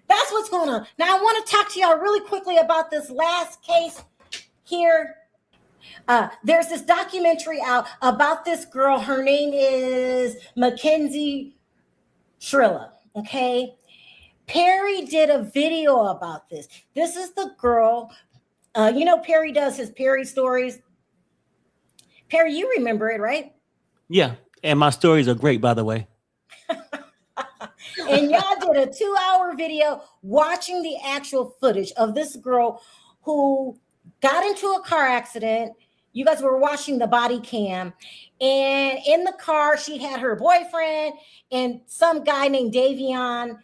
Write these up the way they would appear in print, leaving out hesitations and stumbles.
That's what's going on. Now, I want to talk to y'all really quickly about this last case here. There's this documentary out about this girl. Her name is Mackenzie Shirilla, okay? Perry did a video about this. This is the girl. You know Perry does his Perry stories. Perry, you remember it, right? Yeah, and my stories are great, by the way. And y'all did a 2-hour video watching the actual footage of this girl who got into a car accident. You guys were watching the body cam. And in the car, she had her boyfriend and some guy named Davion.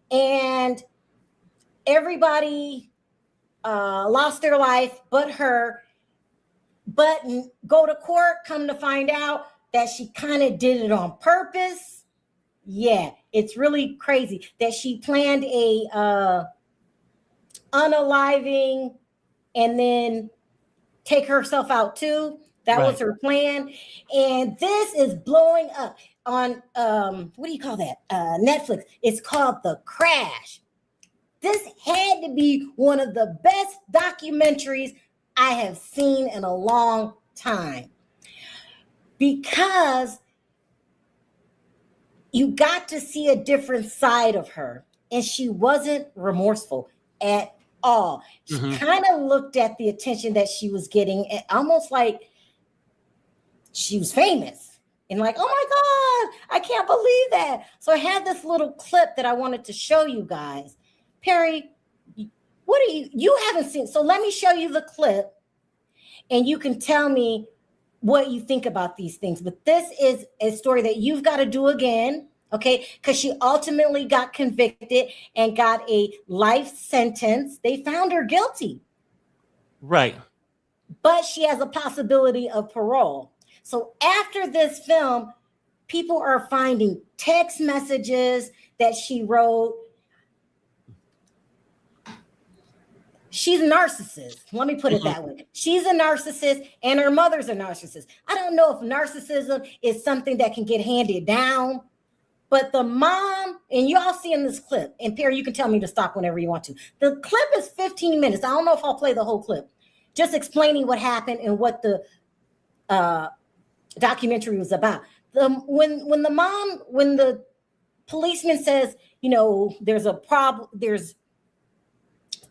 And everybody lost their life but her. But go to court, come to find out that she kind of did it on purpose. Yeah, it's really crazy that she planned a unaliving and then take herself out too. That was her plan. And this is blowing up on, what do you call that? Netflix. It's called The Crash. This had to be one of the best documentaries I have seen in a long time, because you got to see a different side of her, and she wasn't remorseful at all. She kind of looked at the attention that she was getting, almost like she was famous, and like, oh my God, I can't believe that. So I had this little clip that I wanted to show you guys. Perry, what do you haven't seen? So let me show you the clip, and you can tell me what you think about these things. But this is a story that you've got to do again, okay? Because she ultimately got convicted and got a life sentence. They found her guilty. Right. But she has a possibility of parole. So after this film, people are finding text messages that she wrote. She's a narcissist. Let me put it that way. She's a narcissist, and her mother's a narcissist. I don't know if narcissism is something that can get handed down, but the mom, and y'all see in this clip, and Perry, you can tell me to stop whenever you want to. The clip is 15 minutes. I don't know if I'll play the whole clip. Just explaining what happened and what the documentary was about. When the policeman says, you know, there's a problem,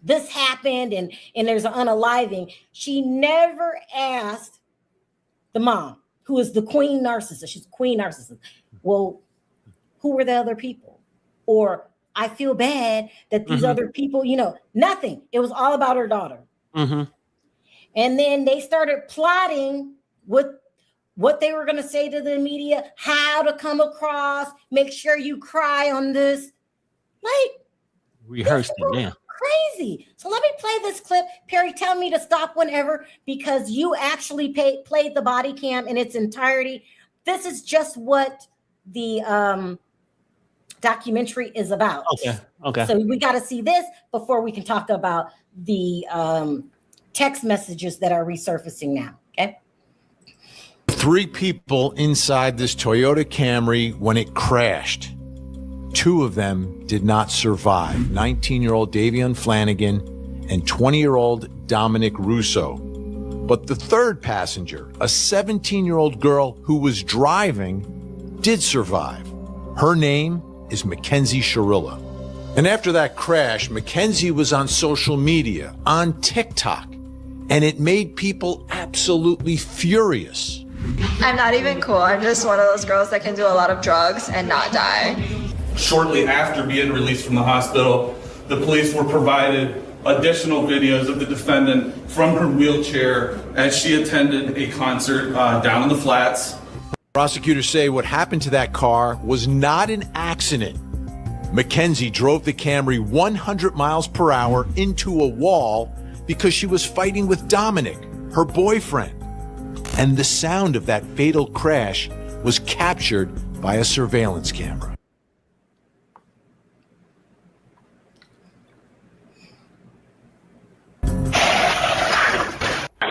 this happened and there's an unaliving, she never asked the mom, who is the queen narcissist. She's queen narcissist. Well, who were the other people? Or I feel bad that these other people, you know, nothing. It was all about her daughter. And then they started plotting with what they were going to say to the media, how to come across, make sure you cry on this. Like, rehearsed it, yeah. Crazy. So let me play this clip. Perry, tell me to stop whenever, because you actually played the body cam in its entirety. This is just what the documentary is about. Okay. So we got to see this before we can talk about the text messages that are resurfacing now. Okay. 3 people inside this Toyota Camry when it crashed. 2 of them did not survive, 19-year-old Davion Flanagan and 20-year-old Dominic Russo. But the third passenger, a 17-year-old girl who was driving, did survive. Her name is Mackenzie Shirilla. And after that crash, Mackenzie was on social media, on TikTok, and it made people absolutely furious. I'm not even cool. I'm just one of those girls that can do a lot of drugs and not die. Shortly after being released from the hospital, the police were provided additional videos of the defendant from her wheelchair as she attended a concert down in the flats. Prosecutors say what happened to that car was not an accident. Mackenzie drove the Camry 100 miles per hour into a wall because she was fighting with Dominic, her boyfriend. And the sound of that fatal crash was captured by a surveillance camera.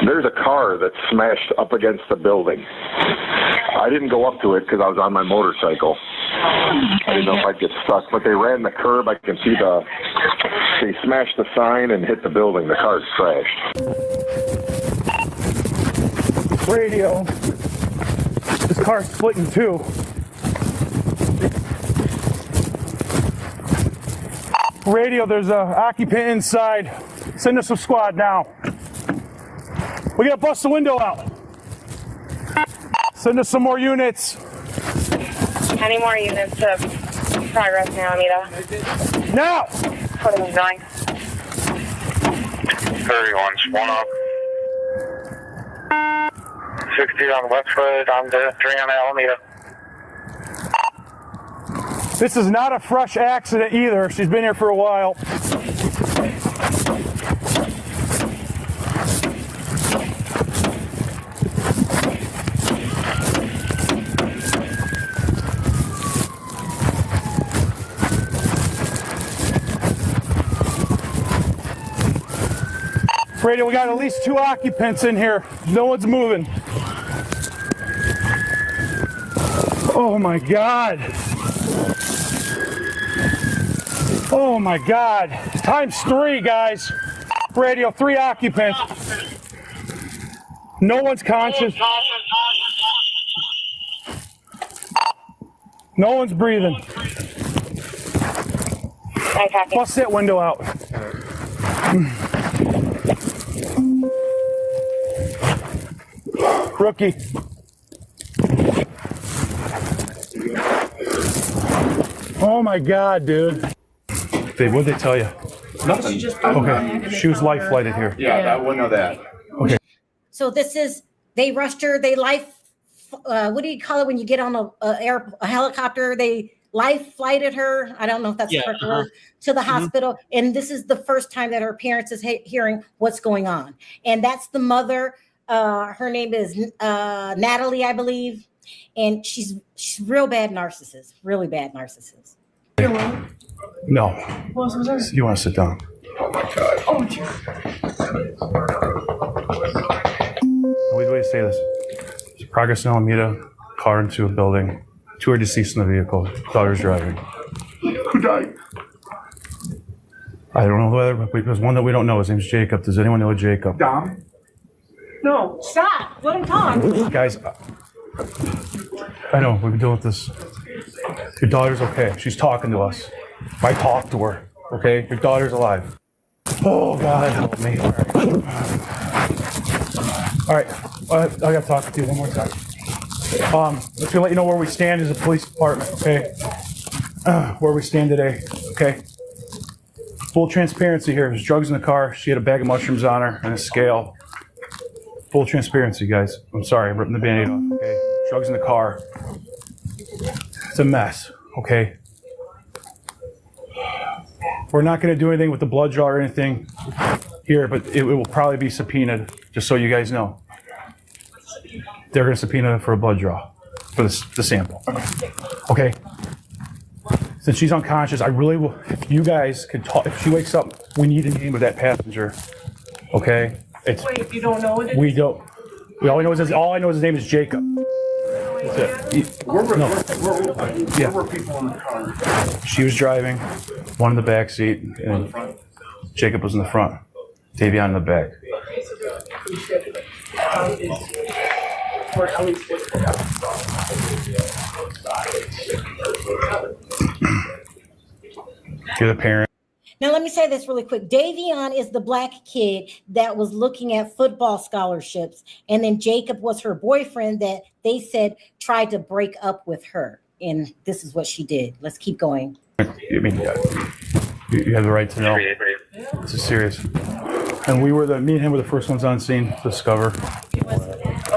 There's a car that smashed up against the building. I didn't go up to it because I was on my motorcycle. I didn't know if I'd get stuck, but they ran the curb. I can see they smashed the sign and hit the building. The car's crashed. Radio. This car's split in two. Radio, there's an occupant inside. Send us a squad now. We gotta bust the window out. Send us some more units. Any more units to progress now, Anita? Now! What are we doing? 31's one up. 60 on Westwood, on the 3 on Alameda. This is not a fresh accident either. She's been here for a while. Radio, we got at least 2 occupants in here. No one's moving. Oh my God. Oh my God. Times 3, guys. Radio, 3 occupants. No one's conscious. No one's breathing. Bust that window out. Rookie. Oh my God, dude. Dave, what'd they tell you? Nothing. Okay, she was life flighted here. Yeah, I wouldn't know that. Okay. So this is, they rushed her, they what do you call it when you get on a helicopter? They life flighted her. I don't know if that's the correct word, to the hospital. And this is the first time that her parents is hearing what's going on. And that's the mother. Her name is Natalie, I believe. And she's real bad narcissist, really bad narcissist. No. You want to sit down? Oh my God. Oh, dear. Wait to say this. There's progress in Alameda, car into a building. 2 are deceased in the vehicle. Daughter's driving. Who died? I don't know whether, but there's one that we don't know. His name's Jacob. Does anyone know Jacob? Dom? No, stop. Let him talk. Guys, I know, we've been dealing with this. Your daughter's okay. She's talking to us. I talked to her, okay? Your daughter's alive. Oh, God, help me. All right, I got to talk to you one more time. Just to let you know where we stand as a police department, okay? Where we stand today, okay? Full transparency here. There's drugs in the car. She had a bag of mushrooms on her and a scale. Full transparency, guys. I'm sorry, I'm ripping the Band-Aid off, okay? Drugs in the car. It's a mess, okay? We're not going to do anything with the blood draw or anything here, but it will probably be subpoenaed, just so you guys know. They're going to subpoena for a blood draw for the sample. Okay? Since she's unconscious, I really will, if you guys can talk, if she wakes up, we need the name of that passenger, okay? Wait, you don't know it? We don't. All I know is his name is Jacob. That's it. Where were people in the car? She was driving, one in the back seat, and Jacob was in the front. Davion in the back. You're the parent. Now, let me say this really quick. Davion is the black kid that was looking at football scholarships. And then Jacob was her boyfriend that they said tried to break up with her. And this is what she did. Let's keep going. I mean, you have the right to know. This is serious. And me and him were the first ones on scene to discover. She was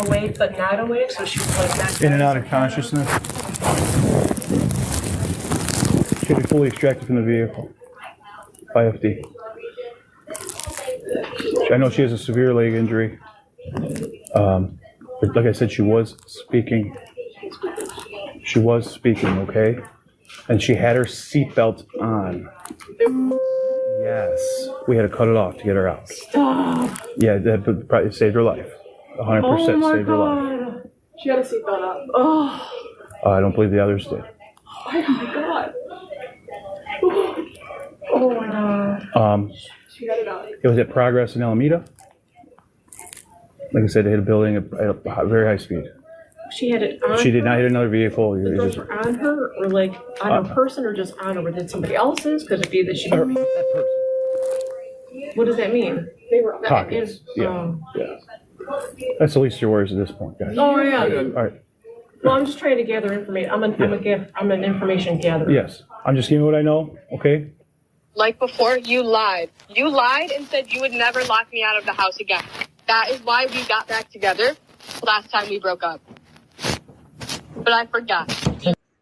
awake, but not awake, so she was like that. In and out of consciousness. She had been fully extracted from the vehicle. IFD. I know she has a severe leg injury. But like I said, she was speaking. She was speaking, okay? And she had her seatbelt on. Yes. We had to cut it off to get her out. Stop. Yeah, that probably saved her life. 100% saved her life. She had a seatbelt up. Oh. I don't believe the others did. my God. Oh my God. She got it out. It was at Progress in Alameda. Like I said, they hit a building at a very high speed. She had it on She did her? not hit another vehicle. The girls were on her, or like on her person, or just on her? Or did somebody else's? Because if you, that she. What does that mean? They were Pockets. Yeah. That's the least your worries at this point, guys. Oh yeah. All right. Well, I'm just trying to gather information. I'm an information gatherer. Yes. I'm just giving you what I know. Okay. Like before, you lied. You lied and said you would never lock me out of the house again. That is why we got back together last time we broke up. But I forgot.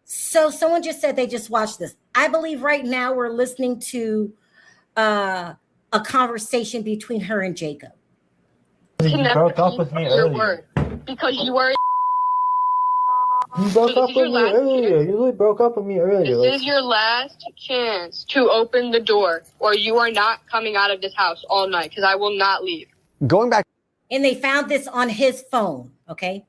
So someone just said they just watched this. I believe right now we're listening to a conversation between her and Jacob. You broke up with me earlier. Because you were. You broke up with me earlier. You really broke up with me earlier. This is your last chance to open the door, or you are not coming out of this house all night, because I will not leave. Going back. And they found this on his phone, okay?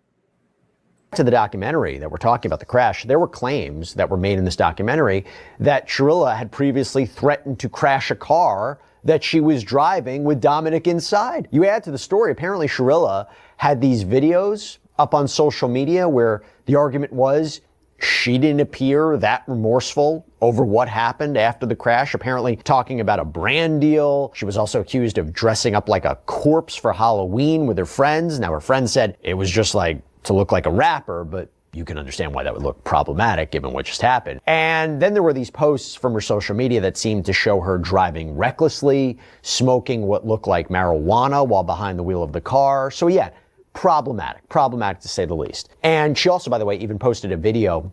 To the documentary that we're talking about, the crash, there were claims that were made in this documentary that Shirilla had previously threatened to crash a car that she was driving with Dominic inside. You add to the story, apparently Shirilla had these videos up on social media where the argument was she didn't appear that remorseful over what happened after the crash, apparently talking about a brand deal. She was also accused of dressing up like a corpse for Halloween with her friends. Now, her friend said it was just like to look like a rapper, but you can understand why that would look problematic given what just happened. And then there were these posts from her social media that seemed to show her driving recklessly, smoking what looked like marijuana while behind the wheel of the car. So yeah, problematic to say the least. And she also, by the way, even posted a video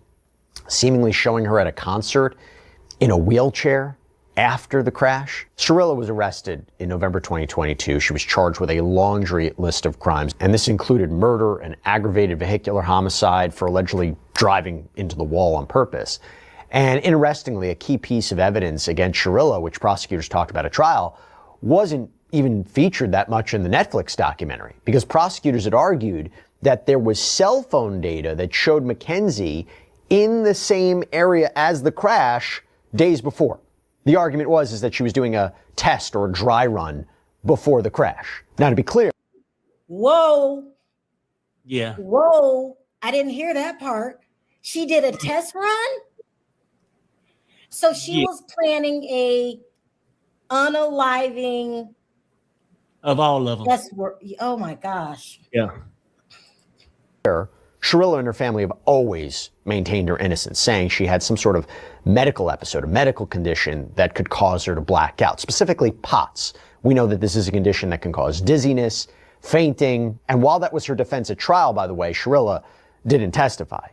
seemingly showing her at a concert in a wheelchair after the crash. Shirilla was arrested in November 2022. She was charged with a laundry list of crimes, and this included murder and aggravated vehicular homicide for allegedly driving into the wall on purpose. And interestingly, a key piece of evidence against Shirilla, which prosecutors talked about at trial, wasn't even featured that much in the Netflix documentary, because prosecutors had argued that there was cell phone data that showed Mackenzie in the same area as the crash days before. The argument was that she was doing a test or a dry run before the crash. Now, to be clear. Whoa. Yeah. Whoa. I didn't hear that part. She did a test run? So she was planning a unaliving of all of them. Oh my gosh. Yeah. Shirilla and her family have always maintained her innocence, saying she had some sort of medical episode, a medical condition that could cause her to black out, specifically POTS. We know that this is a condition that can cause dizziness, fainting, and while that was her defense at trial, by the way, Shirilla didn't testify.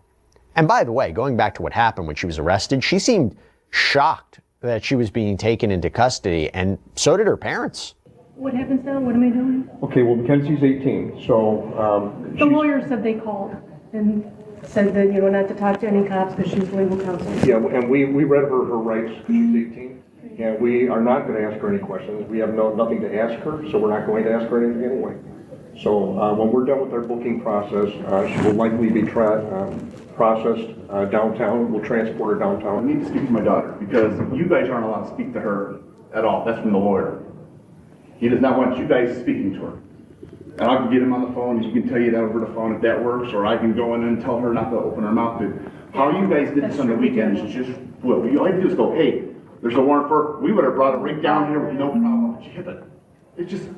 And by the way, going back to what happened when she was arrested, she seemed shocked that she was being taken into custody, and so did her parents. What happens now? What am I doing? Okay, well, Mackenzie's 18, so... The lawyer said they called and said that, not to talk to any cops because she's legal counsel. Yeah, and we read her rights because she's 18, and we are not going to ask her any questions. We have nothing to ask her, so we're not going to ask her anything anyway. So when we're done with our booking process, she will likely be processed downtown. We'll transport her downtown. I need to speak to my daughter because you guys aren't allowed to speak to her at all. That's from the lawyer. He does not want you guys speaking to her. And I can get him on the phone, he can tell you that over the phone if that works, or I can go in and tell her not to open her mouth. But how you guys did this on the weekends is just, well, all you do is go, hey, there's a warrant for her. We would have brought her right down here with no problem. But you hit it. It's just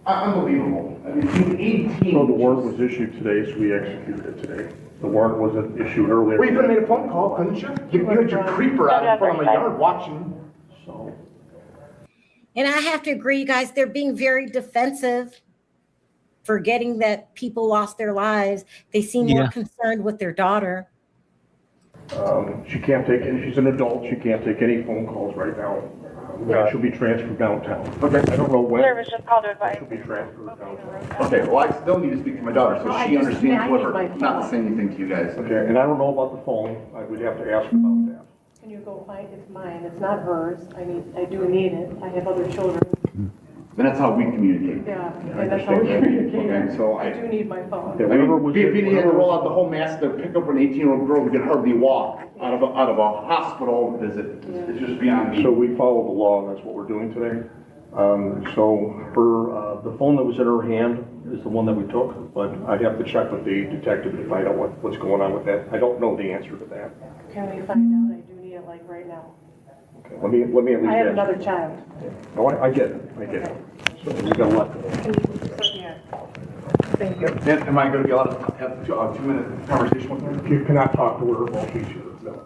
unbelievable. I mean, she's 18. So the warrant was issued today, so we executed it today. The warrant wasn't issued earlier. Well, you could have made a phone call, couldn't you? You had your creeper out in front of my yard watching. So. And I have to agree, you guys, they're being very defensive, forgetting that people lost their lives. They seem more concerned with their daughter. She can't take any, she's an adult, she can't take any phone calls right now. She'll be transferred downtown. Okay. I don't know when. Service just called to advise. She'll be transferred downtown. Okay, well, I still need to speak to my daughter so she understands what her, not to say anything to you guys. Okay, and I don't know about the phone. We'd have to ask about that. Can you go find it's mine? It's not hers. I do need it. I have other children. then that's how we communicate. Yeah, and that's how we communicate. Okay, so I do need my phone. I mean, if he had to roll out the whole mess to pick up an 18-year-old girl who could hardly walk out of a hospital visit, it's just beyond me. So we follow the law, and that's what we're doing today. So the phone that was in her hand is the one that we took, but I'd have to check with the detective to find out what's going on with that. I don't know the answer to that. Can we find out? I do need it like right now. Okay, let me at least I have ask. another child. No, I get it. So we got a lot to do. Can you, yeah. Thank you. Am I going to be allowed to have a 2-minute conversation with her? You cannot talk to her while she's here. No.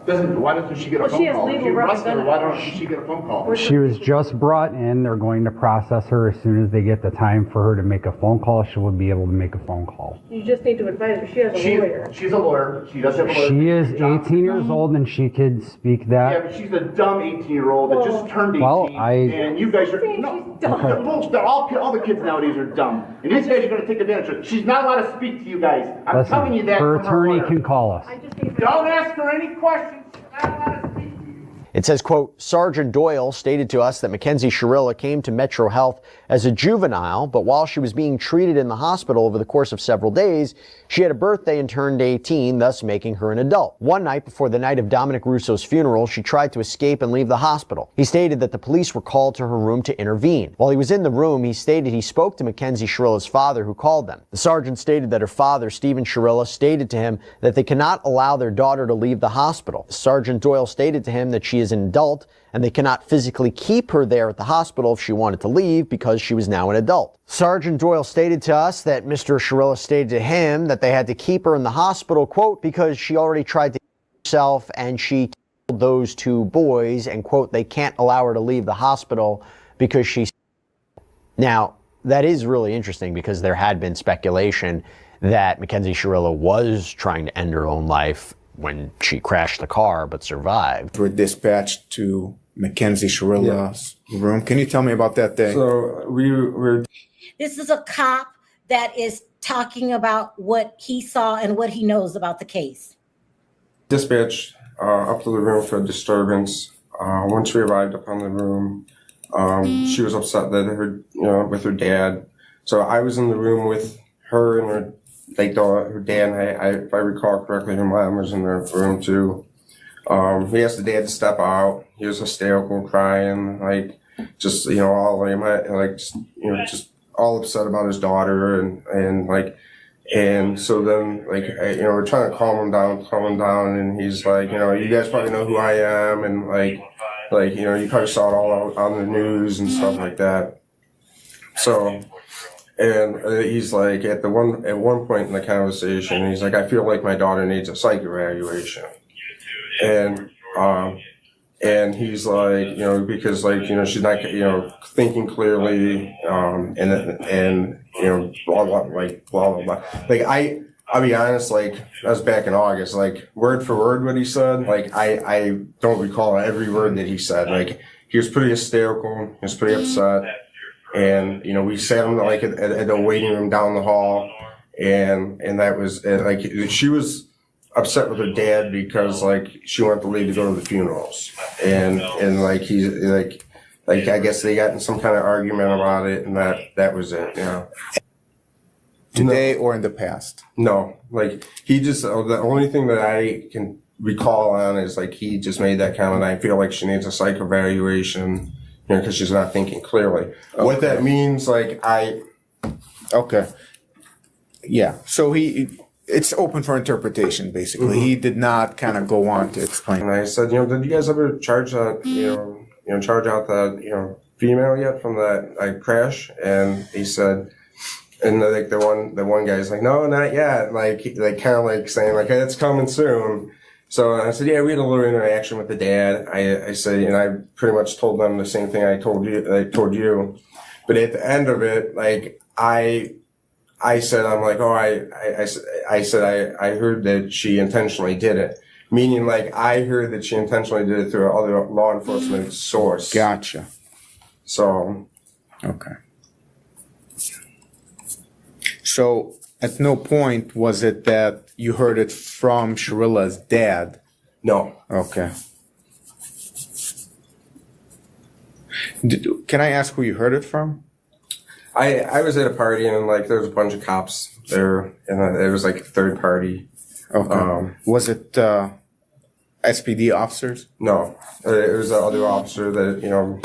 Why doesn't she get a Well, phone she has call? If legal you arrest her, why representatives. don't she get a phone call? She was just brought in. They're going to process her. As soon as they get the time for her to make a phone call, she will be able to make a phone call. You just need to advise her. She has a lawyer. She's a lawyer. She does have a lawyer. She is 18 years old and she could speak that. Yeah, but she's a dumb 18-year-old that just turned 18. Well, and you guys are bullshit. All the kids nowadays are dumb, and these guys are going to take advantage of her. She's not allowed to speak to you guys. I'm telling you that. Her from attorney lawyer. can call us. Don't ask her any questions. She's not allowed to speak to you. It says, quote, Sergeant Doyle stated to us that Mackenzie Shirilla came to Metro Health as a juvenile, but while she was being treated in the hospital over the course of several days, she had a birthday and turned 18, thus making her an adult. One night before the night of Dominic Russo's funeral, she tried to escape and leave the hospital. He stated that the police were called to her room to intervene. While he was in the room, he stated he spoke to Mackenzie Shirilla's father, who called them. The sergeant stated that her father, Stephen Shirilla, stated to him that they cannot allow their daughter to leave the hospital. Sergeant Doyle stated to him that she is an adult and they cannot physically keep her there at the hospital if she wanted to leave because she was now an adult. Sergeant Doyle stated to us that Mr. Shirilla stated to him that they had to keep her in the hospital, quote, because she already tried to kill herself and she killed those two boys, and, quote, they can't allow her to leave the hospital because she's... Now, that is really interesting because there had been speculation that Mackenzie Shirilla was trying to end her own life when she crashed the car but survived. Were dispatched to Mackenzie Shirilla's room. Can you tell me about that day? So we were... This is a cop that is talking about what he saw and what he knows about the case. dispatched up to the room for a disturbance. Once we arrived upon the room, she was upset that with her dad. So I was in the room with her and her dad, and if I recall correctly, her mom was in the room too. We asked the dad to step out. He was hysterical, crying, just all upset about his daughter, and so then we're trying to calm him down, and he's like, you guys probably know who I am, and you probably saw it all on the news and stuff like that. So, and he's like, at one point in the conversation, he's like, I feel like my daughter needs a psych evaluation. And he's like, because she's not, thinking clearly, and blah, blah, blah, blah. I'll be honest, that was back in August, word for word what he said, I don't recall every word that he said. He was pretty hysterical, he was pretty upset. And, we sat him at the waiting room down the hall, and that was she was upset with her dad because she wanted to leave to go to the funerals, and I guess they got in some kind of argument about it, and that was it. Today or in the past? No, he just, the only thing that I can recall on is he just made that comment. I feel like she needs a psych evaluation, because she's not thinking clearly. Okay. What that means, okay. Yeah. So it's open for interpretation, basically. Mm-hmm. He did not kind of go on to explain. And I said, did you guys ever charge that, charge out that, female yet from that crash? And he said, and the one guy's like, no, not yet. Saying hey, it's coming soon. So I said, yeah, we had a little interaction with the dad. I said, and I pretty much told them the same thing I told you. But at the end of it, I said, I'm like, oh, I said, I heard that she intentionally did it. Meaning, I heard that she intentionally did it through another law enforcement source. Gotcha. So. Okay. So, at no point was it that you heard it from Shirilla's dad? No. Okay. Can I ask who you heard it from? I was at a party and like there was a bunch of cops there, and it was like a third party. Okay. Was it SPD officers? No, it was the other officer that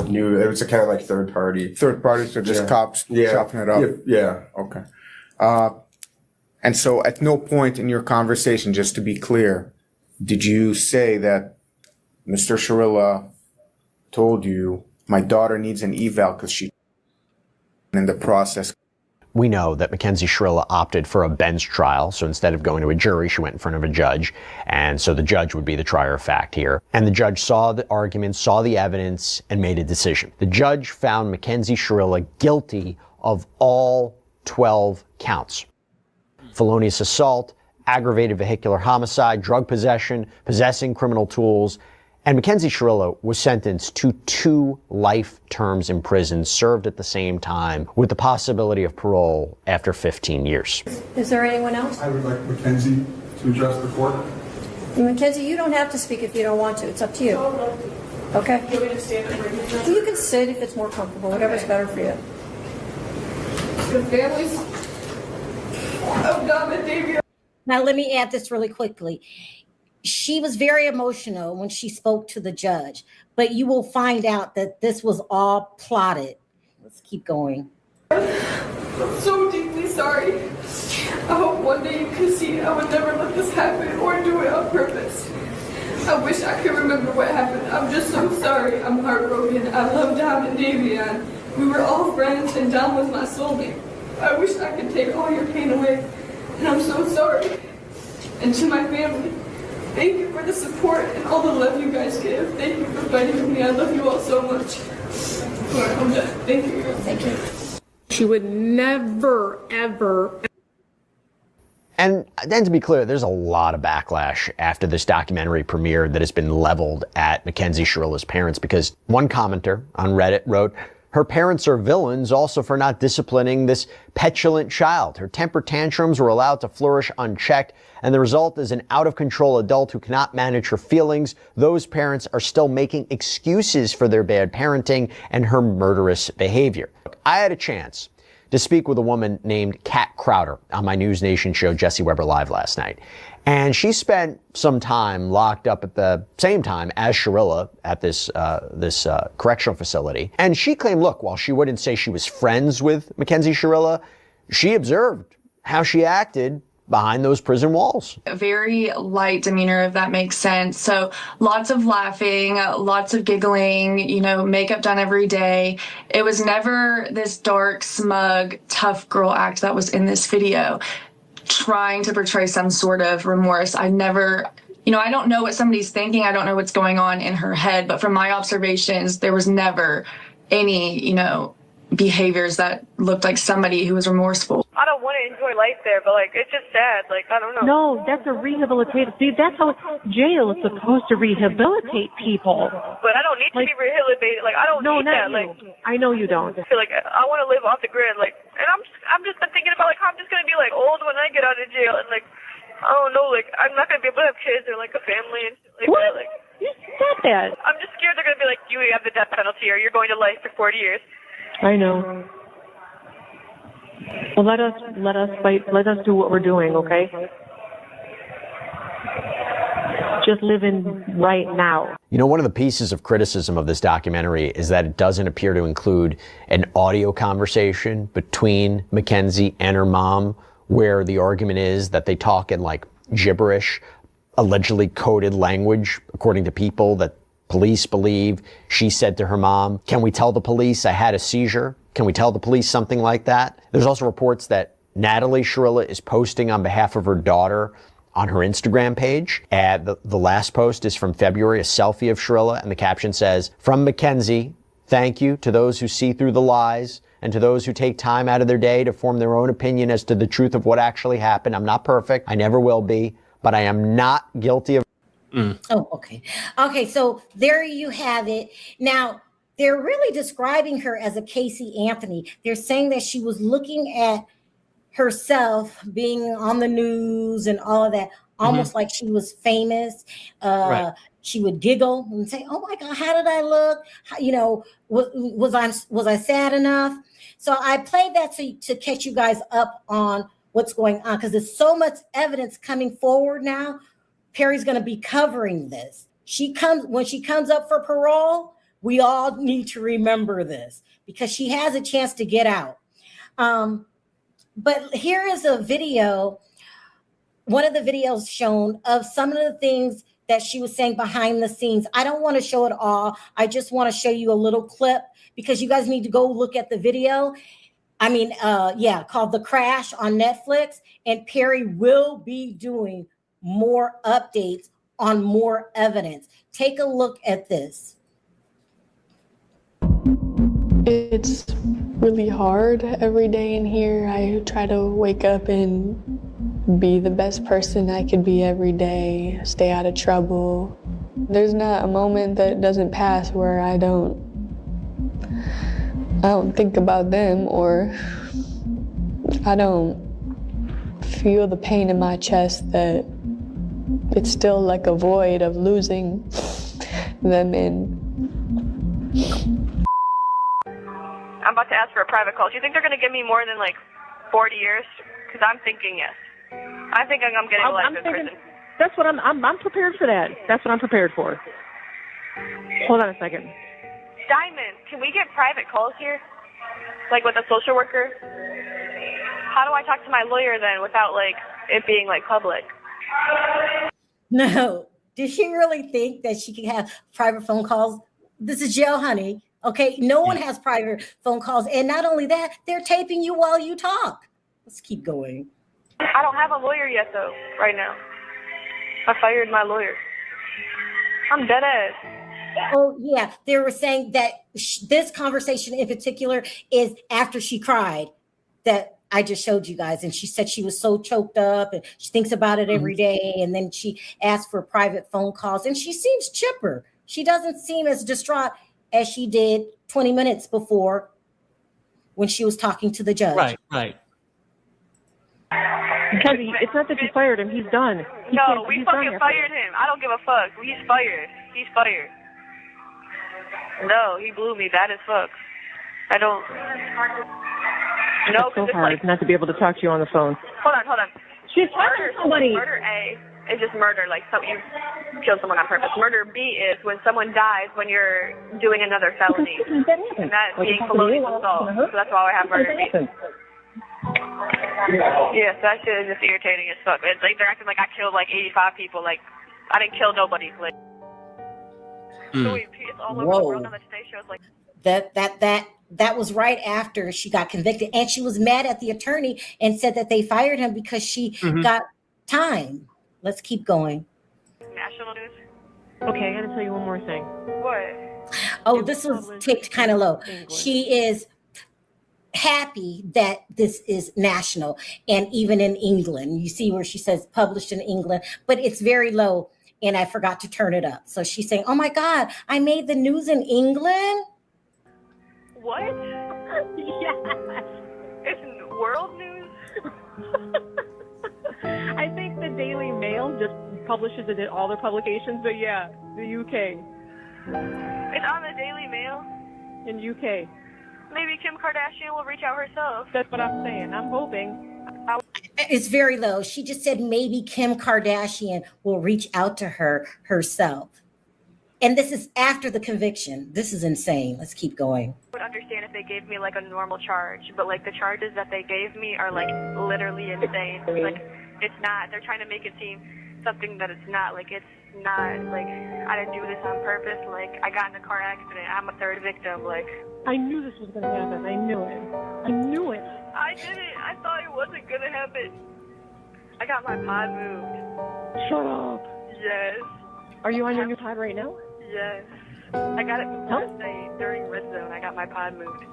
knew. It was a kind of like third party. Third party, so just cops chopping it up. Yeah. Okay. And so, at no point in your conversation, just to be clear, did you say that Mr. Shirilla told you my daughter needs an eval because she in the process? We know that Mackenzie Shirilla opted for a bench trial, so instead of going to a jury, she went in front of a judge, and so the judge would be the trier of fact here. And the judge saw the arguments, saw the evidence, and made a decision. The judge found Mackenzie Shirilla guilty of all 12 counts: felonious assault, aggravated vehicular homicide, drug possession, possessing criminal tools. And Mackenzie Shirilla was sentenced to 2 life terms in prison, served at the same time, with the possibility of parole after 15 years. Is there anyone else? I would like Mackenzie to address the court. Mackenzie, you don't have to speak if you don't want to. It's up to you. Okay? You want me to stand up right You can sit if it's more comfortable, whatever's better for you. The families of Dom and Davey. Now, let me add this really quickly. She was very emotional when she spoke to the judge, but you will find out that this was all plotted. Let's keep going. I'm so deeply sorry. I hope one day you can see I would never let this happen or do it on purpose. I wish I could remember what happened. I'm just so sorry. I'm heartbroken. I love Dom and Davion. We were all friends and Dom was my soulmate. I wish I could take all your pain away, and I'm so sorry. And to my family, thank you for the support and all the love you guys give. Thank you for fighting with me. I love you all so much. All right, I'm done. Thank you. Thank you. She would never, ever. And then, to be clear, there's a lot of backlash after this documentary premiered that has been leveled at Mackenzie Shirilla's parents, because one commenter on Reddit wrote, "Her parents are villains also for not disciplining this petulant child. Her temper tantrums were allowed to flourish unchecked, and the result is an out-of-control adult who cannot manage her feelings. Those parents are still making excuses for their bad parenting and her murderous behavior." I had a chance to speak with a woman named Kat Crowder on my News Nation show, Jesse Weber Live, last night. And she spent some time locked up at the same time as Shirilla at this correctional facility. And she claimed, look, while she wouldn't say she was friends with Mackenzie Shirilla, she observed how she acted behind those prison walls. Very light demeanor, if that makes sense. So lots of laughing, lots of giggling, makeup done every day. It was never this dark, smug, tough girl act that was in this video, trying to portray some sort of remorse. I never, I don't know what somebody's thinking. I don't know what's going on in her head, but from my observations, there was never any, behaviors that looked like somebody who was remorseful. I don't want to enjoy life there, but it's just sad. I don't know. No, that's a rehabilitative. See, that's how jail is supposed to rehabilitate people. But I don't need to be rehabilitated. I don't need that. I know you don't. I feel I want to live off the grid. And I'm just thinking about how I'm just gonna be old when I get out of jail, and I don't know, I'm not gonna be able to have kids or a family and shit what? that. Stop that. I'm just scared they're gonna be you have the death penalty or you're going to life for 40 years. I know. Well, let us fight. Let us do what we're doing, okay? Just living right now. One of the pieces of criticism of this documentary is that it doesn't appear to include an audio conversation between Mackenzie and her mom, where the argument is that they talk in gibberish, allegedly coded language, according to people that police believe she said to her mom, "Can we tell the police I had a seizure? Can we tell the police something like that?" There's also reports that Natalie Shirilla is posting on behalf of her daughter on her Instagram page. The last post is from February, a selfie of Shirilla, and the caption says, "From Mackenzie, thank you to those who see through the lies and to those who take time out of their day to form their own opinion as to the truth of what actually happened. I'm not perfect. I never will be, but I am not guilty of..." Oh, okay. Okay, so there you have it. Now, they're really describing her as a Casey Anthony. They're saying that she was looking at herself being on the news and all of that, almost like she was famous. Right. she would giggle and say, "Oh my God, how did I look? You know, was I sad enough?" So I played that to catch you guys up on what's going on, because there's so much evidence coming forward now. Perry's going to be covering this. When she comes up for parole, we all need to remember this, because she has a chance to get out. But here is a video, one of the videos shown of some of the things that she was saying behind the scenes. I don't want to show it all. I just want to show you a little clip, because you guys need to go look at the video. Called The Crash on Netflix. And Perry will be doing more updates on more evidence. Take a look at this. It's really hard every day in here. I try to wake up and be the best person I could be every day, stay out of trouble. There's not a moment that doesn't pass where I don't think about them, or I don't feel the pain in my chest that it's still like a void of losing them in. I'm about to ask for a private call. Do you think they're going to give me more than like 40 years? Because I'm thinking yes. I think I'm getting life in prison. That's what I'm prepared for that. That's what I'm prepared for. Hold on a second. Diamond, can we get private calls here? Like with a social worker? How do I talk to my lawyer then without like it being like public? No. Did she really think that she could have private phone calls? This is jail, honey. Okay, no one has private phone calls. And not only that, they're taping you while you talk. Let's keep going. I don't have a lawyer yet, though, right now. I fired my lawyer. I'm dead ass. Oh, yeah. They were saying that this conversation in particular is after she cried, that I just showed you guys. And she said she was so choked up and she thinks about it every day. And then she asked for private phone calls. And she seems chipper. She doesn't seem as distraught as she did 20 minutes before when she was talking to the judge. Right. Mackenzie, it's not that you fired him. He's done. We fucking fired him. I don't give a fuck. He's fired. He's fired. No, he blew me bad as fuck. I don't. No, it's so hard not to be able to talk to you on the phone. Hold on. She's fired somebody. Murder A is just murder, like so you kill someone on purpose. Murder B is when someone dies when you're doing another felony, and that being felonious assault. So that's why I have murder B. Yes, that shit is just irritating as fuck. It's like they're acting like I killed like 85 people. Like I didn't kill nobody. Like it's all over the world on the Today Show. It's like that was right after she got convicted, and she was mad at the attorney and said that they fired him because she got time. Let's keep going. National news. Okay, I gotta tell you one more thing. What? Oh, this was taped kind of low. She is happy that this is national, and even in England. You see where she says published in England, but it's very low, and I forgot to turn it up. So she's saying, "Oh my God, I made the news in England." What? Yes. It's world news? I think the Daily Mail just publishes it in all their publications, but yeah, the UK. It's on the Daily Mail? In UK. Maybe Kim Kardashian will reach out herself. That's what I'm saying. I'm hoping. It's very low. She just said maybe Kim Kardashian will reach out to her herself. And this is after the conviction. This is insane. Let's keep going. I would understand if they gave me like a normal charge, but like the charges that they gave me are like literally insane. Like it's not. They're trying to make it seem something that it's not. Like it's not. Like I didn't do this on purpose. Like I got in a car accident. I'm a third victim. Like I knew this was gonna happen. I knew it. I didn't. I thought it wasn't gonna happen. I got my pod moved. Shut up. Yes. Are you on your new pod right now? Yes. I got it Thursday during Red Zone. I got my pod moved.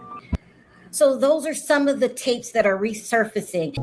So those are some of the tapes that are resurfacing.